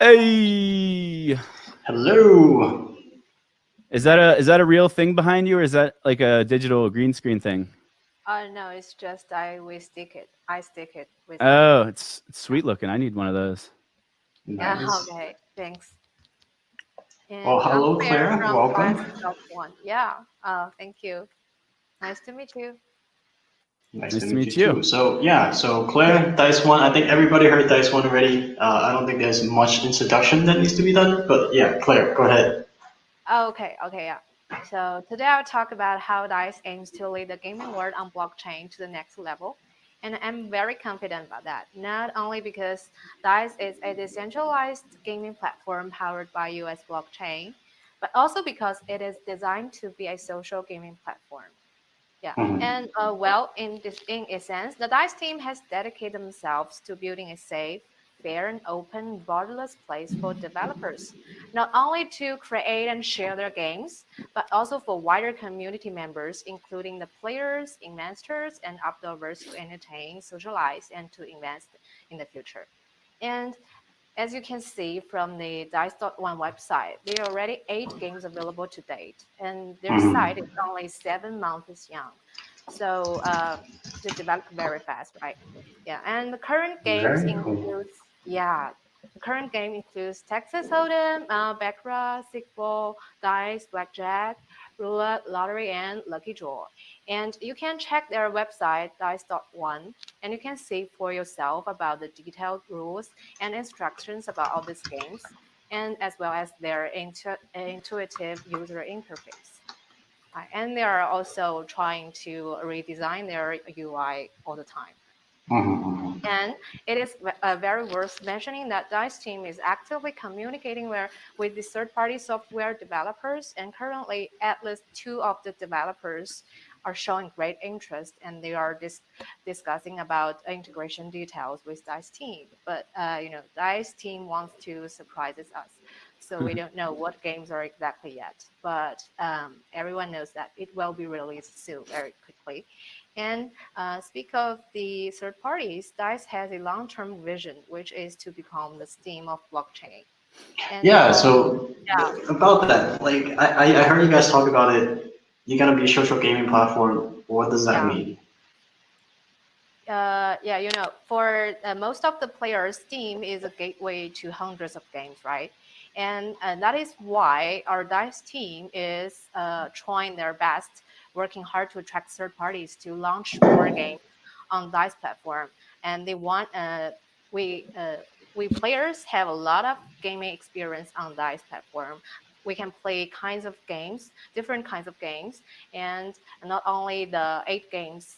Hey, Hello. is that a real thing behind you, or is that like a digital green screen thing? No, it's just we stick it. I stick it with my. Oh, it's Yeah. sweet looking. I need one of those. Yeah. Nice. Okay. Thanks. Well, And I'm hello, Claire Claire. from Welcome. Dice Top One. Yeah. Thank you. Nice to meet you. Nice to Nice to meet you meet you. too. So Claire, Dice One. I think everybody heard Dice One already. I don't think there's much introduction that needs to be done, but yeah, Claire, go ahead. Okay. Okay. Yeah. So today I'll talk about how Dice aims to lead the gaming world on blockchain to the next level. And I'm very confident about that. Not only because Dice is a decentralized gaming platform powered by US blockchain, but also because it is designed to be a social gaming platform. Yeah, Mhm. and in a sense, the Dice team has dedicated themselves to building a safe, fair, and open, borderless place for developers, not only to create and share their games, but also for wider community members, including the players, investors, and observers to entertain, socialize, and to invest in the future. And as you can see from the Dice.one website, there are already 8 games available to date, and their site is Mhm. only 7 months young. So to develop very fast, right? Yeah, and the current games Very cool. includes, yeah, the current game includes Texas Hold'em, Baccarat, Sigball, Dice, Blackjack, Roulette, Lottery, and Lucky Draw. And you can check their website, Dice.one, and you can see for yourself about the detailed rules and instructions about all these games, and as well as their intuitive user interface. And they are also trying to redesign their UI all the time. Mhm. And it is very worth mentioning that Dice team is actively communicating with the third-party software developers, and currently at least 2 of the developers are showing great interest, and they are discussing about integration details with Dice team. But Dice team wants to surprise us, so we don't know what games are exactly yet. But everyone knows that it will be released soon, very quickly. And speak of the third parties, Dice has a long-term vision, which is to become the Steam of blockchain. And Yeah. So yeah, about that, like I heard you guys talk about it. You're gonna be a social gaming platform. What does that yeah, mean? yeah. For most of the players, Steam is a gateway to hundreds of games, right? And that is why our Dice team is trying their best, working hard to attract third parties to launch more games on Dice platform. And they want we uh, we players have a lot of gaming experience on Dice platform. We can play kinds of games, different kinds of games, and not only the 8 games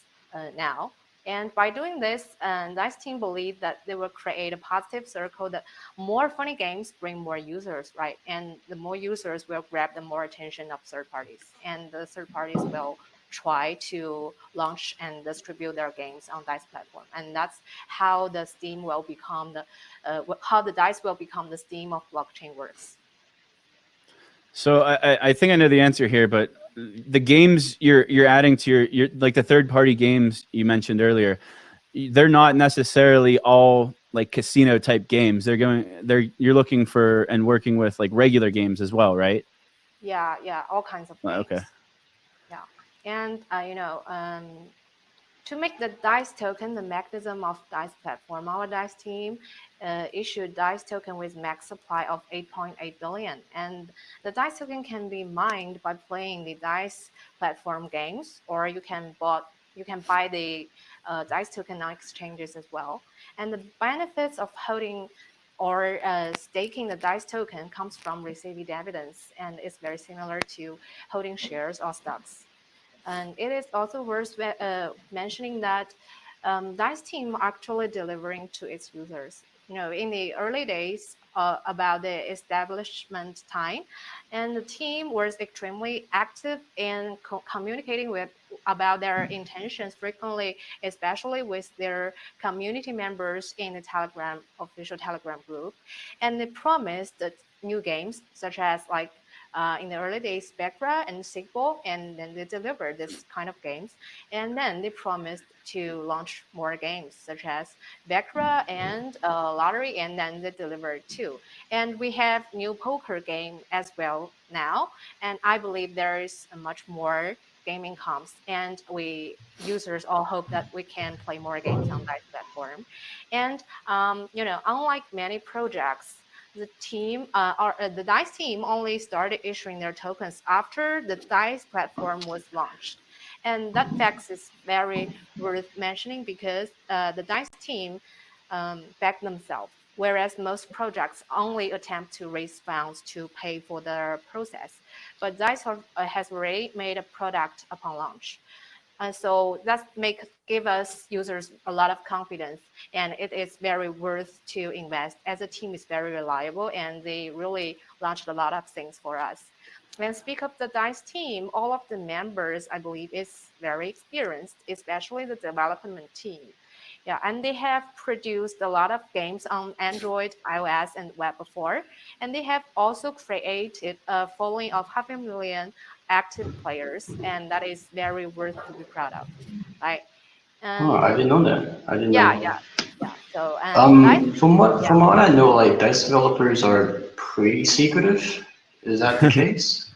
now. And by doing this, Dice team believe that they will create a positive circle that more funny games bring more users, right? And the more users will grab the more attention of third parties, and the third parties will try to launch and distribute their games on Dice platform. And that's how the Steam will become how the Dice will become the Steam of blockchain works. So I think I know the answer here, but the games you're adding to your like the third party games you mentioned earlier, they're not necessarily all like casino type games. They're you're looking for and working with like regular games as well, right? Yeah, yeah, all kinds of Okay. games. Yeah, and to make the DICE token the mechanism of DICE platform, our DICE team issued DICE token with max supply of 8.8 billion. And the DICE token can be mined by playing the DICE platform games, or you can buy the DICE token on exchanges as well. And the benefits of holding or staking the DICE token comes from receiving dividends, and it's very similar to holding shares or stocks. And it is also worth mentioning that Dice team actually delivering to its users. In the early days about the establishment time, and the team was extremely active in communicating with about their intentions frequently, especially with their community members in the Telegram official Telegram group, and they promised that new games such as like in the early days Spectra and Sigbo, and then they delivered this kind of games. And then they promised to launch more games such as Spectra and Lottery, and then they delivered too. And we have new poker game as well now, and I believe there is a much more gaming comes, and we users all hope that we can play more games on that platform. And unlike many projects, the team or the Dice team only started issuing their tokens after the Dice platform was launched. And that fact is very worth mentioning because the Dice team back themselves, whereas most projects only attempt to raise funds to pay for the process. But Dice has already made a product upon launch. And so that give us users a lot of confidence, and it is very worth to invest, as the team is very reliable and they really launched a lot of things for us. And speak of the Dice team, all of the members, I believe, is very experienced, especially the development team. Yeah, and they have produced a lot of games on Android, iOS, and web before, and they have also created a following of 500,000 active players, and that is very worth to be proud of, right? Oh, I And didn't know that. I didn't yeah, know. yeah, yeah. So and Dice, yeah. From what I know, like Dice developers are pretty secretive. Is that the case?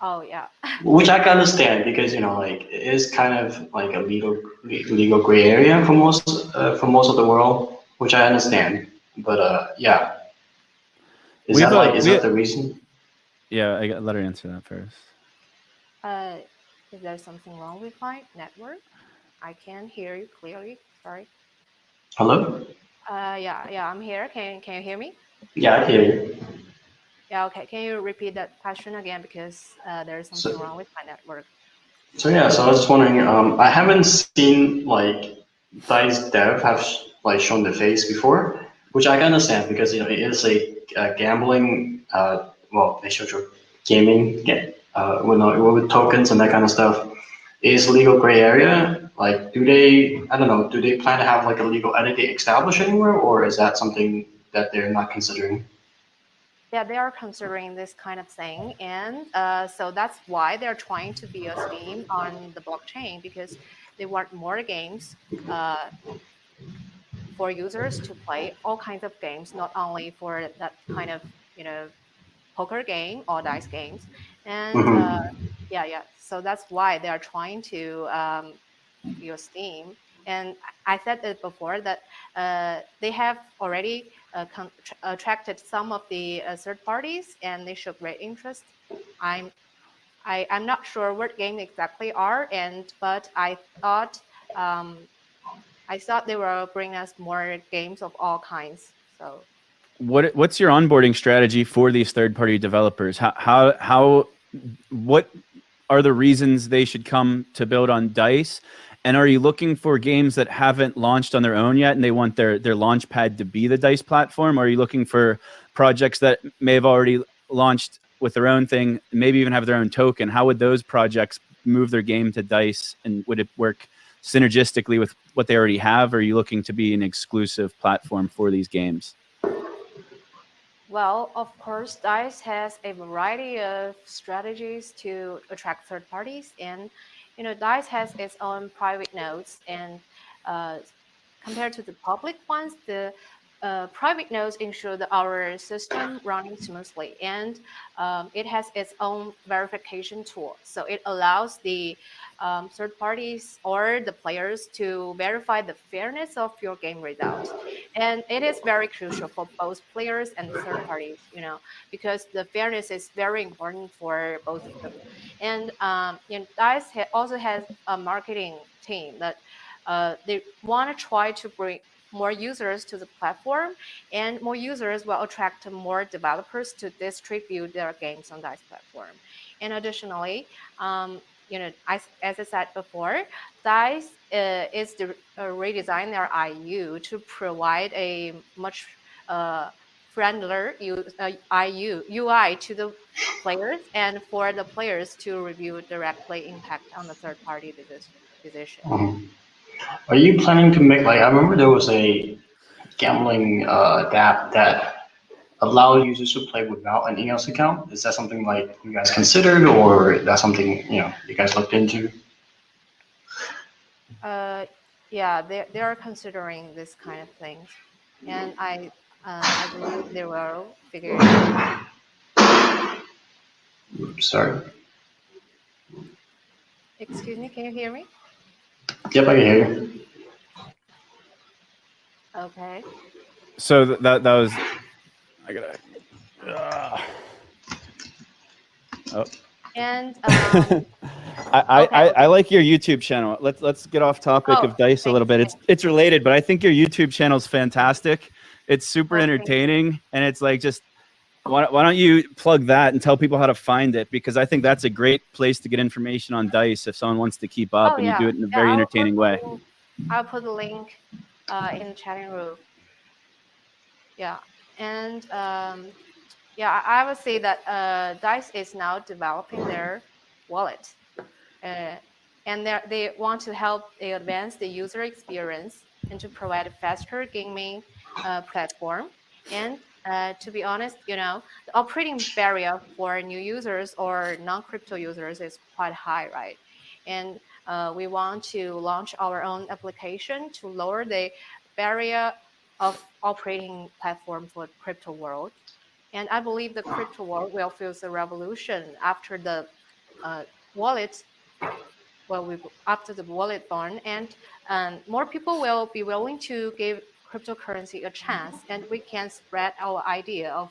Oh yeah. Which I can understand because like it is kind of like a legal gray area for most of the world, which I understand. But yeah, We've is that the reason? yeah, let her answer that first. Uh, is there something wrong with my network? I can hear you clearly. Sorry. Hello? Yeah, I'm here. Can you hear me? Yeah, I hear you. Yeah, okay. Can you repeat that question again because there is something So wrong with my network. yeah, so I was just wondering. I haven't seen like Dice Dev have like shown the face before, which I can understand because it is a gambling. Well, they showed your gaming, with tokens and that kind of stuff. Is legal gray area? Like, do they? I don't know. Do they plan to have like a legal entity established anywhere, or is that something that they're not considering? Yeah, they are considering this kind of thing, and so that's why they're trying to be a Steam on the blockchain because they want more games uh, for users to play all kinds of games, not only for that kind of you know poker game or dice games. And Hmm. yeah. So that's why they are trying to use Steam. And I said it before that they have already attracted some of the third parties, and they show great interest. I'm I'm not sure what game exactly are, but um, I thought they will bring us more games of all kinds. So What's your onboarding strategy for these third party developers? What are the reasons they should come to build on Dice? And are you looking for games that haven't launched on their own yet and they want their launch pad to be the Dice platform? Or are you looking for projects that may have already launched with their own thing, maybe even have their own token? How would those projects move their game to Dice, and would it work synergistically with what they already have? Or are you looking to be an exclusive platform for these games? well, of course, Dice has a variety of strategies to attract third parties, and Dice has its own private nodes, and uh, compared to the public ones, the private nodes ensure that our system running smoothly, and it has its own verification tool. So it allows the third parties or the players to verify the fairness of your game result. And it is very crucial for both players and third parties, because the fairness is very important for both of them. And Dice also has a marketing team that they want to try to bring more users to the platform, and more users will attract more developers to distribute their games on Dice platform. And additionally, as I said before, Dice is to redesign their IU to provide a much friendlier UI to the players, and for the players to review directly impact on the third party decision. Hmm. Are you planning to make like? I remember there was a gambling app that allow users to play without an EOS account? Is that something like you guys considered, or that's something you guys looked into? Yeah, they are considering this kind of things, and I believe they will figure it out. Sorry. Excuse me, can you hear me? Yep, I can hear you. Okay. So that was. I gotta. Oh. And I like your YouTube channel. Let's get off topic of Dice a little bit. It's related, but I think your YouTube channel is fantastic. It's super entertaining, and it's like just why don't you plug that and tell people how to find it, because I think that's a great place to get information on Dice if someone wants to keep up, and you do it in a very entertaining way. I'll put the link in the chatting room. Yeah, and yeah, I would say that Dice is now developing their wallet, and they want to help advance the user experience and to provide a faster gaming platform. And to be honest, the operating barrier for new users or non-crypto users is quite high, right? And we want to launch our own application to lower the barrier of operating platform for crypto world. And I believe the crypto world will feel the revolution after the wallet. Well, after the wallet born, and more people will be willing to give cryptocurrency a chance, and we can spread our idea of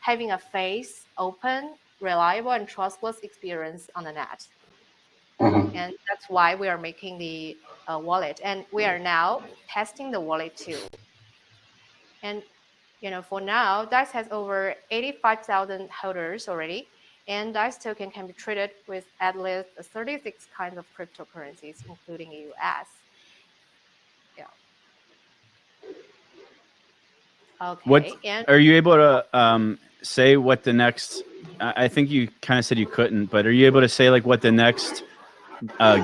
having a face, open, reliable, and trustless experience on the net. Mm-hmm. And that's why we are making the wallet, and we are now testing the wallet too. And for now, Dice has over 85,000 holders already, and Dice token can be traded with at least 36 kinds of cryptocurrencies, including US. Yeah. Okay. And are you able to say what the next? I think you kind of said you couldn't, but are you able to say like what the next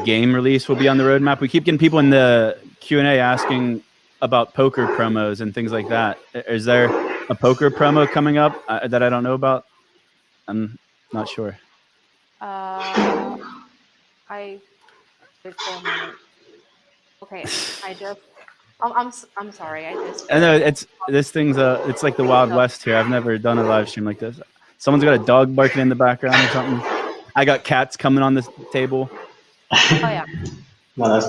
game release will be on the roadmap? We keep getting people in the Q&A asking about poker promos and things like that. Is there a poker promo coming up that I don't know about? I'm not sure. I wait for a moment. Okay, I'm sorry. I know it's this thing's it's like the Wild West here. I've never done a live stream like this. Someone's got a dog barking in the background or something. I got cats coming on this table. Oh yeah. No, that's.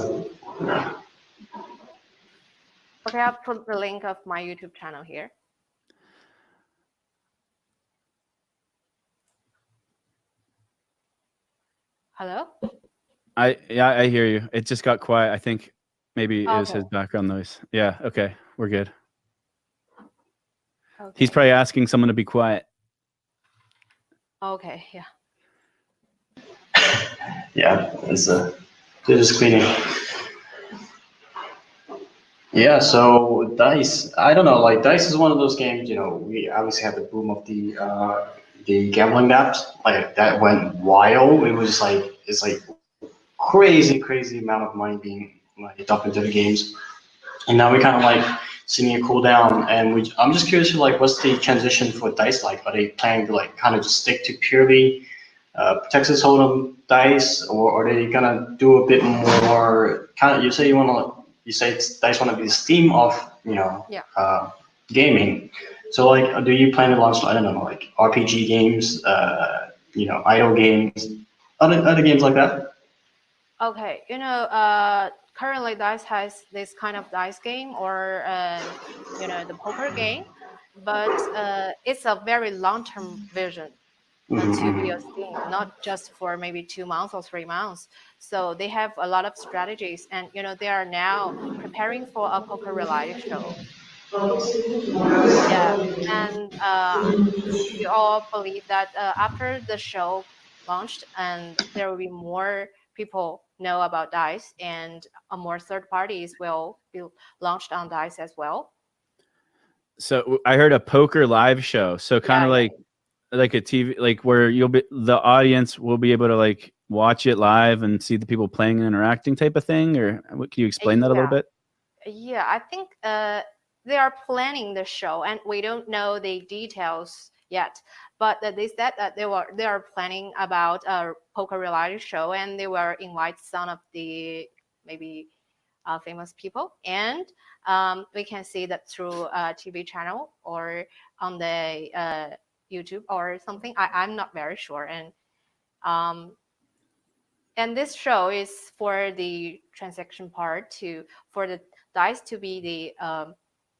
Okay, I'll put the link of my YouTube channel here. Hello? I hear you. It just got quiet. I think maybe it was his background noise. Yeah, okay. We're good. Okay. He's probably asking someone to be quiet. Okay, yeah. Yeah, they're just cleaning. Yeah, so Dice, I don't know, like Dice is one of those games, we obviously had the boom of the gambling apps, like that went wild. It's like crazy amount of money being like dumped into the games. And now we kind of like seeing it cool down, and I'm just curious, like, what's the transition for Dice like? Are they planning to like kind of just stick to purely Texas Hold'em Dice, or are they gonna do a bit more? Kind of, you say Dice want to be the Steam of gaming. So like, do you plan to launch, I don't know, like RPG games, idle games, other games like that? Okay, currently Dice has this kind of dice game or the poker game, but it's a very long-term vision to be a Steam, not just for maybe 2 months or 3 months. So they have a lot of strategies, and they are now preparing for a poker reality show. Yeah, and we all believe that after the show launched, and there will be more people know about Dice, and more third parties will be launched on Dice as well. So I heard a poker live show. So kind of like a TV, like where the audience will be able to like watch it live and see the people playing and interacting type of thing, or what, can you explain that a little bit? Yeah, I think they are planning the show, and we don't know the details yet. But they said that they are planning about a poker reality show, and they will invite some of the maybe famous people, and we can see that through a TV channel or on the YouTube or something. I'm not very sure, um, and this show is for the transaction part for the dice to be the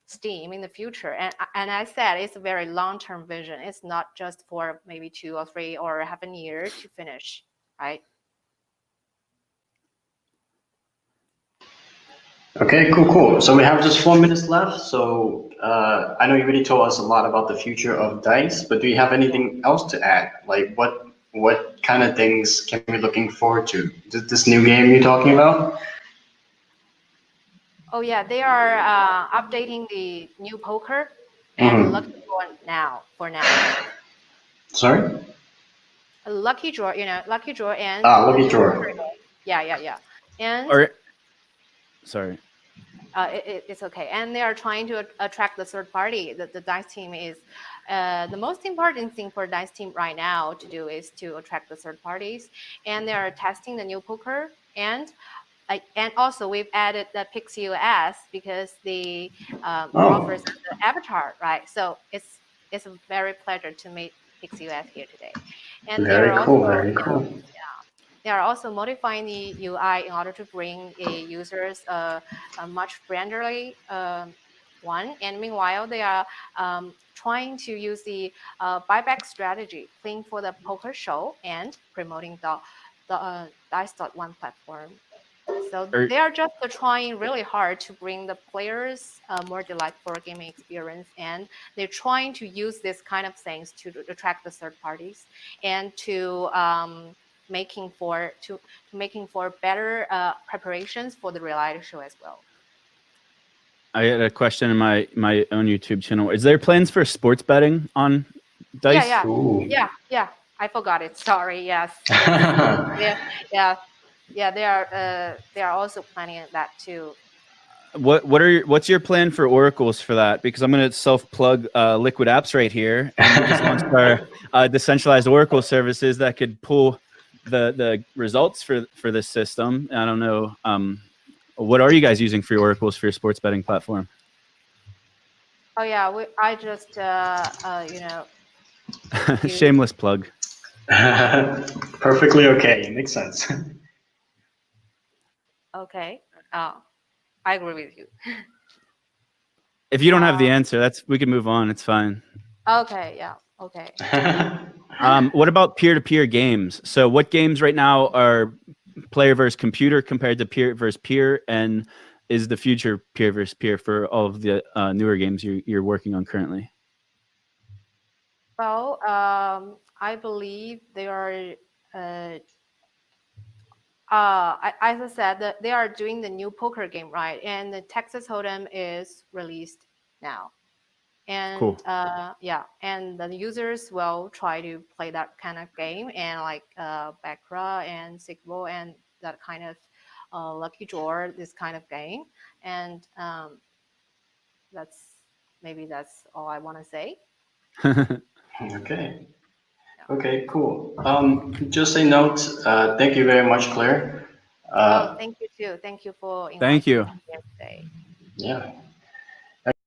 Steam in the future. And I said it's a very long-term vision. It's not just for maybe 2 or 3 or half a year to finish, right? Okay, cool. So we have just 4 minutes left. So I know you already told us a lot about the future of Dice, but do you have anything else to add? Like what kind of things can we looking forward to? This new game you're talking about? Oh yeah, they are updating the new poker and Mm-hmm. lucky draw now for now. Sorry? Lucky draw, lucky draw and Ah, the Lucky new Draw. poker game. Yeah. And Or sorry. it's okay. And they are trying to attract the third party. The dice team is the most important thing for dice team right now to do is to attract the third parties. And they are testing the new poker, and also we've added the PixUS because the offers Oh, the avatar, right? So it's a very pleasure to meet PixUS here today. And they are very cool, also very cool. they are also modifying the UI in order to bring users a much friendly one. And meanwhile, they are trying to use the buyback strategy, playing for the poker show and promoting the Dice.1 platform. So Or they are just trying really hard to bring the players a more delightful gaming experience, and they're trying to use this kind of things to attract the third parties and to making for better preparations for the reality show as well. I had a question in my own YouTube channel. Is there plans for sports betting on Dice? Ooh. Yeah. I forgot it. Sorry. Yes. Yeah. They are also planning that too. What's your plan for oracles for that? Because I'm going to self plug Liquid Apps right here, and we just launched our decentralized oracle services that could pull the results for this system. I don't know. What are you guys using for your oracles for your sports betting platform? Oh yeah, I just Shameless plug. Perfectly okay. Makes sense. okay. Oh, I agree with you. If you don't have the answer, we can move on. It's fine. Okay. Yeah. Okay. What about peer-to-peer games? So what games right now are player versus computer compared to peer versus peer, and is the future peer versus peer for all of the newer games you're working on currently? Well, I believe they are, as I said, that they are doing the new poker game, right? And the Texas Hold'em is released now. And Cool. and the users will try to play that kind of game, and like Baccarat and Sigbo and that kind of Lucky Draw, this kind of game. And that's all I want to say. Okay. Okay, cool. Just a note, thank you very much, Claire. Oh, thank you too. Thank you for Thank inviting you. me here today. Yeah.